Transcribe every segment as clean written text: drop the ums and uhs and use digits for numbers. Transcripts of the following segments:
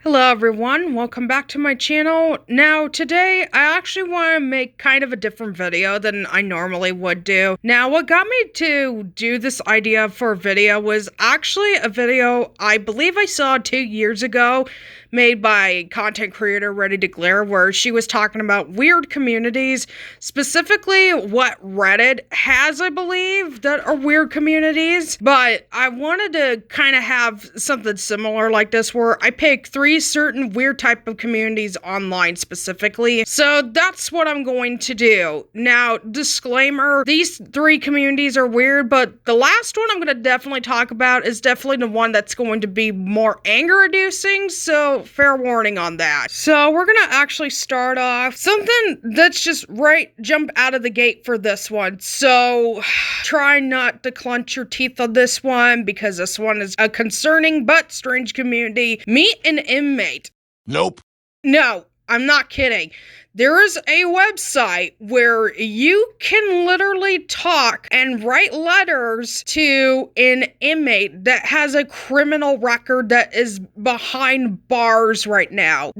Hello everyone, welcome back to my channel. Now today I actually want to make kind of a different video than I normally would do. Now what got me to do this idea for a video was actually a video I believe I saw 2 years ago made by content creator Ready to Glare, where she was talking about weird communities, specifically what Reddit has, I believe, that are weird communities. But I wanted to kind of have something similar like this where I pick 3 certain weird type of communities online specifically. So that's what I'm going to do. Now, disclaimer, these 3 communities are weird, but the last one I'm going to definitely talk about is definitely the one that's going to be more anger inducing, so fair warning on that. So we're going to actually start off something that's just jump out of the gate for this one. So try not to clench your teeth on this one because this one is a concerning but strange community. Meet an inmate. Nope. No, I'm not kidding. There is a website where you can literally talk and write letters to an inmate that has a criminal record that is behind bars right now.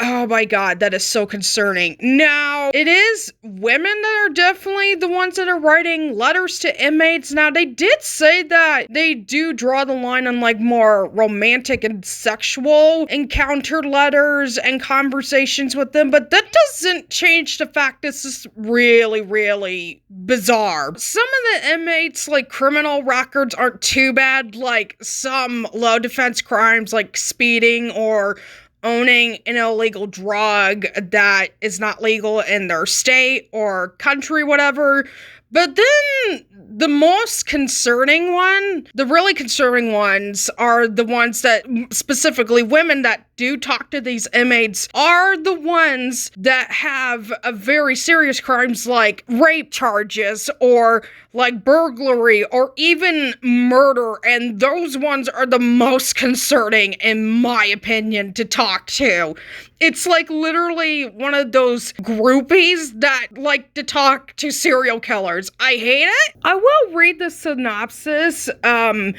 Oh my god, that is so concerning. Now, it is women that are definitely the ones that are writing letters to inmates. Now, they did say that they do draw the line on like more romantic and sexual encounter letters and conversations with them, but that doesn't change the fact this is really, really bizarre. Some of the inmates' like criminal records aren't too bad, like some low defense crimes like speeding or owning an illegal drug that is not legal in their state or country, whatever. But then the most concerning one, the really concerning ones are the ones that specifically women that do talk to these inmates are the ones that have a very serious crimes like rape charges or like burglary or even murder. And those ones are the most concerning, in my opinion, to talk to. It's like literally one of those groupies that like to talk to serial killers. I hate it. I will read the synopsis and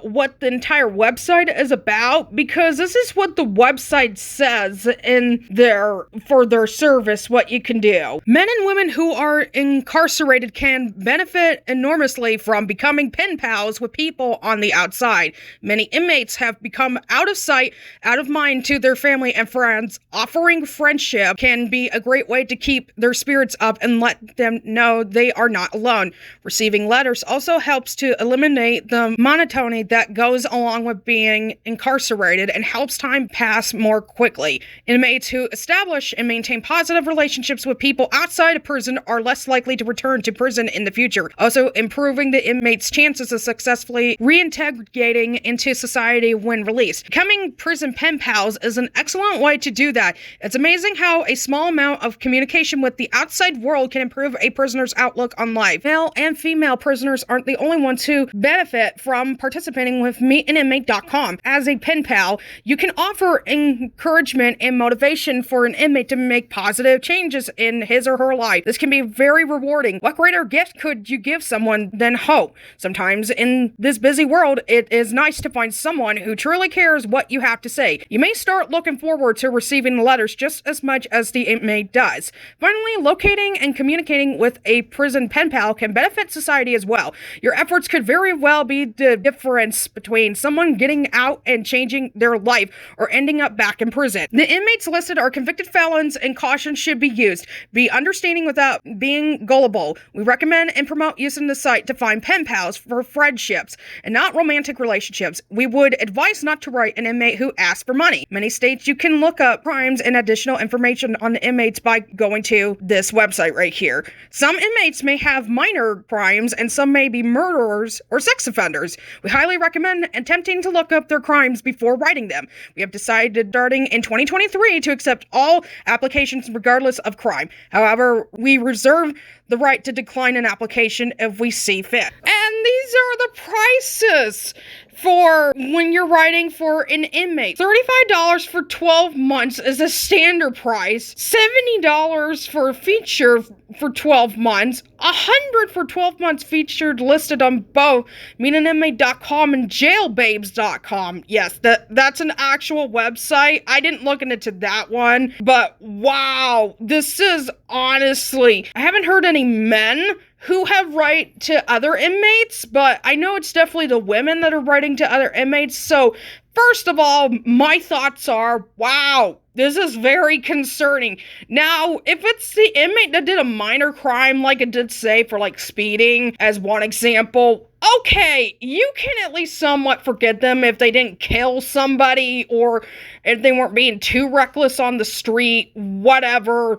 what the entire website is about, because this is what the website says in for their service, what you can do. Men and women who are incarcerated can benefit enormously from becoming pen pals with people on the outside. Many inmates have become out of sight, out of mind to their family and friends. Offering friendship can be a great way to keep their spirits up and let them know they are not alone. Receiving letters also helps to eliminate the monotony that goes along with being incarcerated and helps time pass more quickly. Inmates who establish and maintain positive relationships with people outside of prison are less likely to return to prison in the future, also improving the inmate's chances of successfully reintegrating into society when released. Becoming prison pen pals is an excellent way to do that. It's amazing how a small amount of communication with the outside world can improve a prisoner's outlook on life. Male and female prisoners aren't the only ones who benefit from participating with meetaninmate.com. As a pen pal, you can offer encouragement and motivation for an inmate to make positive changes in his or her life. This can be very rewarding. What greater gift could you give someone than hope? Sometimes in this busy world, it is nice to find someone who truly cares what you have to say. You may start looking forward to receiving letters just as much as the inmate does. Finally, locating and communicating with a prison pen pal can benefit society as well. Your efforts could very well be the difference between someone getting out and changing their life or ending up back in prison. The inmates listed are convicted felons and caution should be used. Be understanding without being gullible. We recommend and promote using the site to find pen pals for friendships and not romantic relationships. We would advise not to write an inmate who asks for money. Many states you can look up crimes and additional information on the inmates by going to this website right here. Some inmates may have minor crimes and some may be murderers or sex offenders. We highly recommend attempting to look up their crimes before writing them. We have decided starting in 2023 to accept all applications regardless of crime. However, we reserve the right to decline an application if we see fit. And these are the prices for when you're writing for an inmate. $35 for 12 months is a standard price. $70 for a feature for 12 months. $100 for 12 months featured listed on both meetaninmate.com and jailbabes.com. Yes, that's an actual website. I didn't look into that one, but wow, this is honestly, I haven't heard any men who have write to other inmates, but I know it's definitely the women that are writing to other inmates. So first of all, my thoughts are, wow, this is very concerning. Now, if it's the inmate that did a minor crime, like it did say for like speeding as one example, okay, you can at least somewhat forgive them if they didn't kill somebody or if they weren't being too reckless on the street, whatever.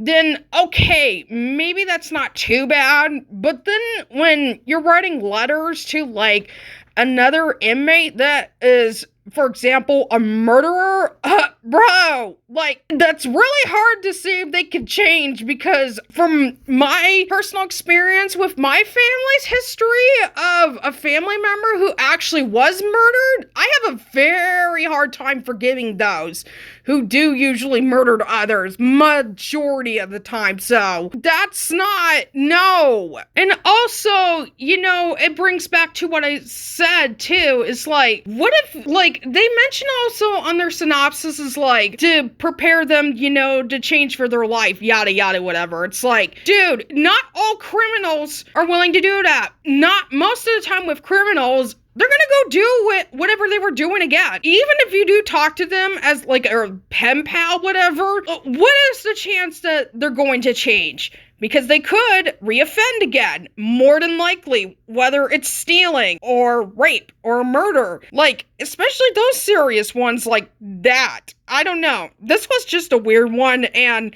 Then, okay, maybe that's not too bad. But then when you're writing letters to, like, another inmate that is, for example, a murderer, bro, like, that's really hard to see if they can change, because from my personal experience with my family's history of a family member who actually was murdered, I have a very hard time forgiving those who do usually murder others majority of the time. So that's not, no. And also, you know, it brings back to what I said too, is like, what if, like, they mention also on their synopsis is like, to prepare them, you know, to change for their life, yada yada, whatever. It's like, dude, not all criminals are willing to do that. Not most of the time with criminals, they're gonna go do whatever they were doing again. Even if you do talk to them as like a pen pal, whatever, what is the chance that they're going to change? Because they could reoffend again, more than likely, whether it's stealing or rape or murder. Like, especially those serious ones like that. I don't know. This was just a weird one, and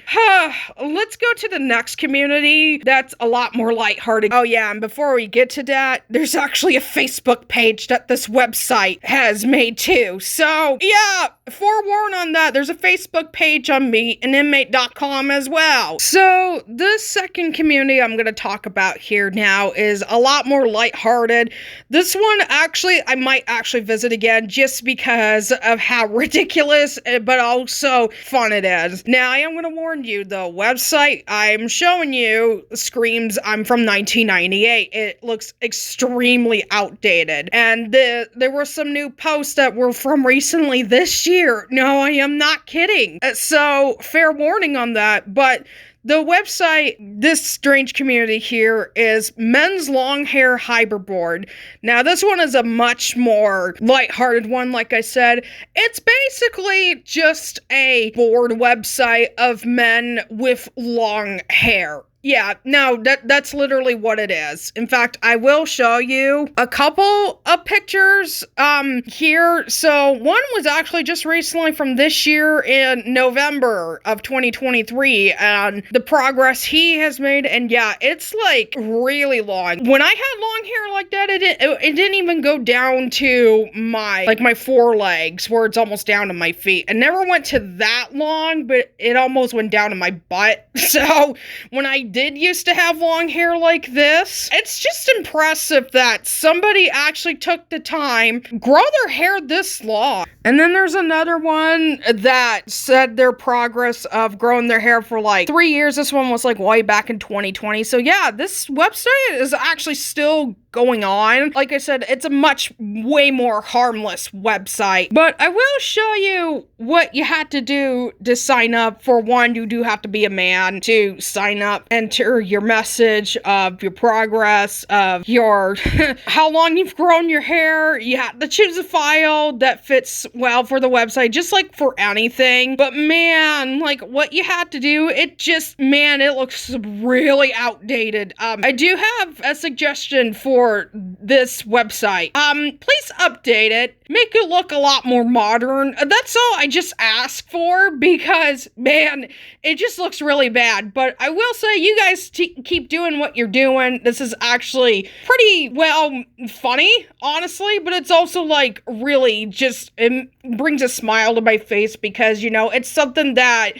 let's go to the next community that's a lot more lighthearted. Oh yeah, and before we get to that, there's actually a Facebook page that this website has made too. So yeah, forewarn on that, there's a Facebook page on meetanninmate.com as well. So this second community I'm going to talk about here now is a lot more lighthearted. This one actually, I might actually visit again just because of how ridiculous but also fun it is. Now, I am going to warn you, the website I'm showing you screams I'm from 1998. It looks extremely outdated. And there were some new posts that were from recently this year. No, I am not kidding. So, fair warning on that, but the website, this strange community here, is Men's Long Hair Hyperboard. Now, this one is a much more lighthearted one, like I said. It's basically just a board website of men with long hair. Yeah, no, that's literally what it is. In fact, I will show you a couple of pictures here. So one was actually just recently from this year in November of 2023, and the progress he has made. And yeah, it's like really long. When I had long hair like that, it didn't even go down to my forelegs, where it's almost down to my feet. It never went to that long, but it almost went down to my butt. So when I did used to have long hair like this, it's just impressive that somebody actually took the time grow their hair this long. And then there's another one that said their progress of growing their hair for like 3 years. This one was like way back in 2020. So yeah, this website is actually still going on. Like I said, it's a way more harmless website. But I will show you what you had to do to sign up. For one, you do have to be a man to sign up. Enter your message of your progress, of your how long you've grown your hair. You have to choose a file that fits well for the website, just like for anything. But man, like what you had to do, it looks really outdated. I do have a suggestion for for this website. Please update it. Make it look a lot more modern. That's all I just ask for, because, man, it just looks really bad. But I will say, you guys keep doing what you're doing. This is actually pretty, well, funny, honestly, but it's also, like, really just, it brings a smile to my face, because, you know, it's something that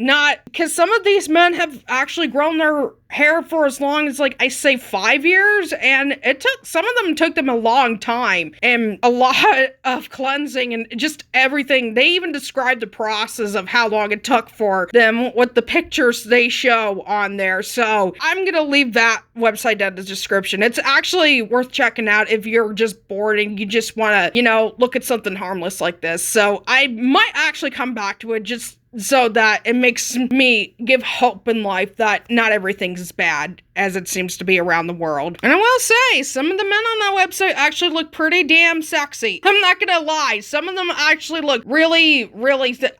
because some of these men have actually grown their hair for as long as, like, I say 5 years, and some of them took them a long time, and a lot of cleansing and just everything. They even described the process of how long it took for them with the pictures they show on there. So I'm gonna leave that website down in the description. It's actually worth checking out if you're just bored and you just want to, you know, look at something harmless like this. So I might actually come back to it, just so that it makes me give hope in life that not everything's as bad as it seems to be around the world. And I will say, some of the men on that website actually look pretty damn sexy. I'm not gonna lie. Some of them actually look really,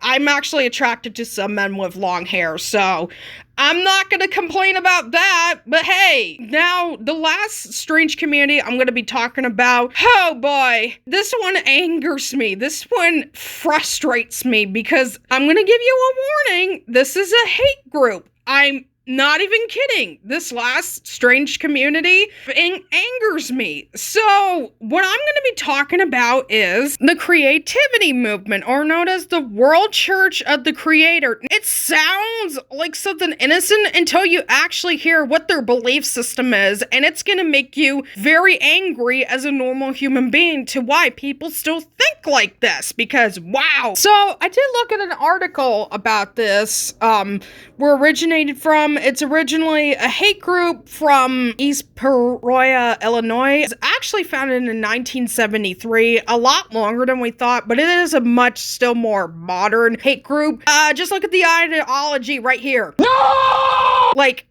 I'm actually attracted to some men with long hair, so I'm not gonna complain about that. But hey, now the last strange community I'm gonna be talking about, oh boy, this one angers me. This one frustrates me, because I'm gonna give you a warning. This is a hate group. I'm not even kidding. This last strange community angers me. So what I'm going to be talking about is the creativity movement, or known as the World Church of the Creator. It sounds like something innocent until you actually hear what their belief system is, and it's going to make you very angry as a normal human being to why people still think like this, because wow. So I did look at an article about this, where it originated from. It's originally a hate group from East Peoria, Illinois. It's actually founded in 1973, a lot longer than we thought, but it is a much still more modern hate group. Just look at the ideology right here. No! Like,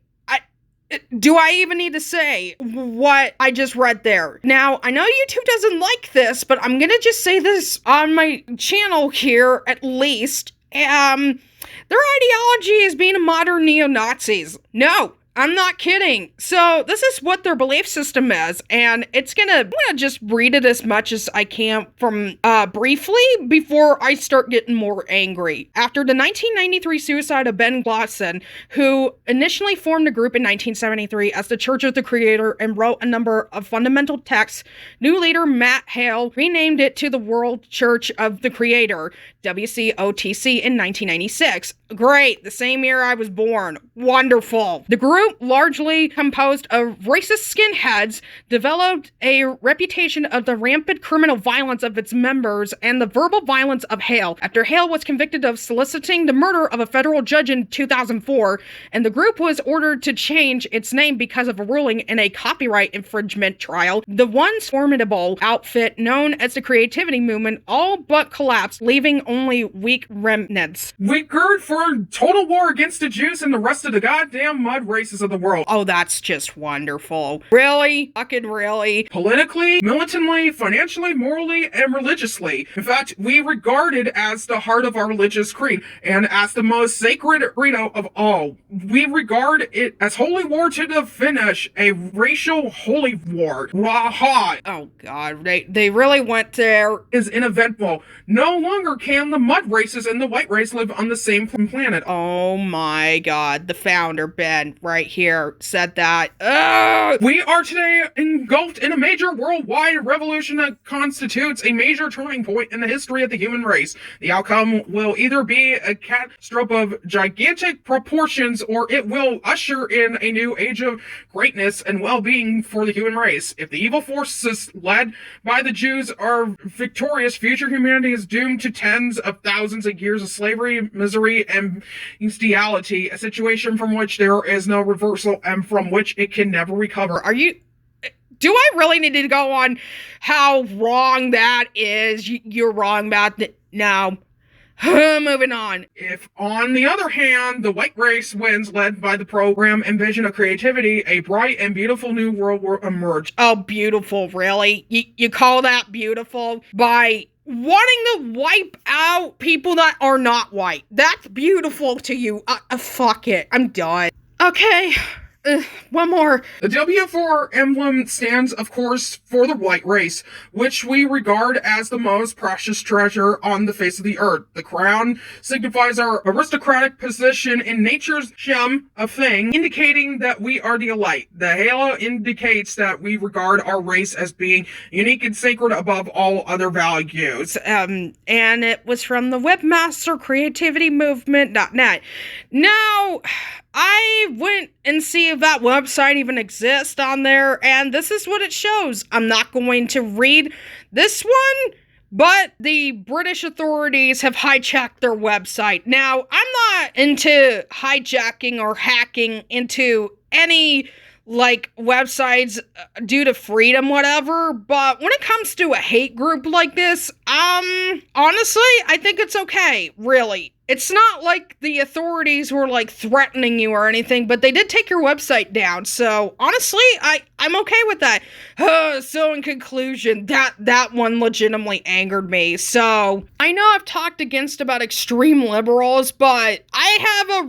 do I even need to say what I just read there? Now, I know YouTube doesn't like this, but I'm gonna just say this on my channel here, at least. Their ideology is being a modern neo-Nazis. No, I'm not kidding. So this is what their belief system is, and I'm gonna just read it as much as I can from briefly before I start getting more angry. After the 1993 suicide of Ben Glosson, who initially formed a group in 1973 as the Church of the Creator and wrote a number of fundamental texts, new leader Matt Hale renamed it to the World Church of the Creator, WCOTC, in 1996. Great, the same year I was born. Wonderful. The group, largely composed of racist skinheads, developed a reputation of the rampant criminal violence of its members and the verbal violence of Hale. After Hale was convicted of soliciting the murder of a federal judge in 2004, and the group was ordered to change its name because of a ruling in a copyright infringement trial, the once formidable outfit known as the Creativity Movement all but collapsed, leaving only weak remnants. We gird for total war against the Jews and the rest of the goddamn mud races of the world. Oh, that's just wonderful. Really? Fucking really? Politically, militantly, financially, morally, and religiously. In fact, we regard it as the heart of our religious creed and as the most sacred credo of all. We regard it as holy war to the finish, a racial holy war. Waha! Oh god, they really went there. Is uneventful. No longer can the mud races and the white race live on the same planet. Oh my god, the founder, Ben, right here, said that. Ugh! We are today engulfed in a major worldwide revolution that constitutes a major turning point in the history of the human race. The outcome will either be a catastrophe of gigantic proportions, or it will usher in a new age of greatness and well-being for the human race. If the evil forces led by the Jews are victorious, future humanity is doomed to tens of thousands of years of slavery, misery, and bestiality, a situation from which there is no reversal and from which it can never recover. Do I really need to go on how wrong that is? You're wrong about that. No. Moving on. If, on the other hand, the white race wins, led by the program and vision of creativity, a bright and beautiful new world will emerge. Oh, beautiful, really? You call that beautiful? By wanting to wipe out people that are not white. That's beautiful to you. Fuck it. I'm done. Okay. One more. The W4 emblem stands, of course, for the white race, which we regard as the most precious treasure on the face of the earth. The crown signifies our aristocratic position in nature's gem of thing, indicating that we are the elite. The halo indicates that we regard our race as being unique and sacred above all other values. And it was from the webmastercreativitymovement.net. Now, I went and see if that website even exists on there, and this is what it shows. I'm not going to read this one, but the British authorities have hijacked their website. Now, I'm not into hijacking or hacking into any websites due to freedom, whatever, but when it comes to a hate group like this, honestly, I think it's okay, really. It's not like the authorities were threatening you or anything, but they did take your website down. So honestly, I'm okay with that. So in conclusion, that one legitimately angered me. So I know I've talked about extreme liberals, but I have a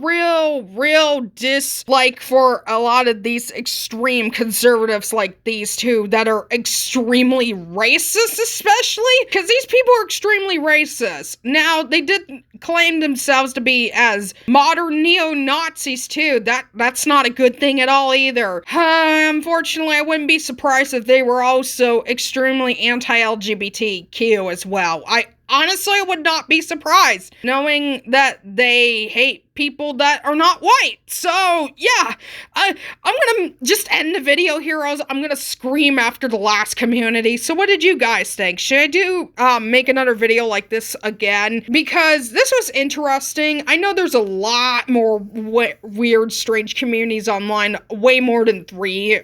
real dislike for a lot of these extreme conservatives like these two that are extremely racist, especially because these people are extremely racist. Now, they did claim themselves to be as modern neo-Nazis too. That's not a good thing at all either. Unfortunately, I wouldn't be surprised if they were also extremely anti-LGBTQ as well. I honestly would not be surprised, knowing that they hate people that are not white. So, yeah, I'm gonna just end the video, heroes. I'm gonna scream after the last community. So what did you guys think? Should I do, make another video like this again? Because this was interesting. I know there's a lot more weird, strange communities online, way more than 3.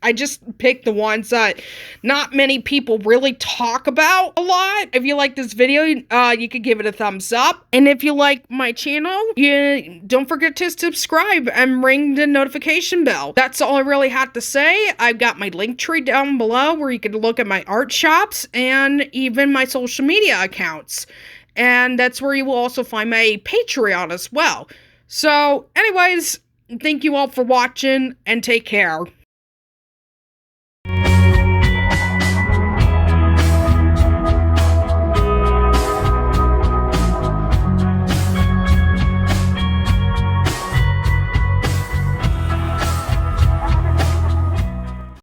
I just picked the ones that not many people really talk about a lot. If you like this video, you could give it a thumbs up. And if you like my channel, don't forget to subscribe and ring the notification bell. That's all I really had to say. I've got my link tree down below where you can look at my art shops and even my social media accounts. And that's where you will also find my Patreon as well. So, anyways, thank you all for watching and take care.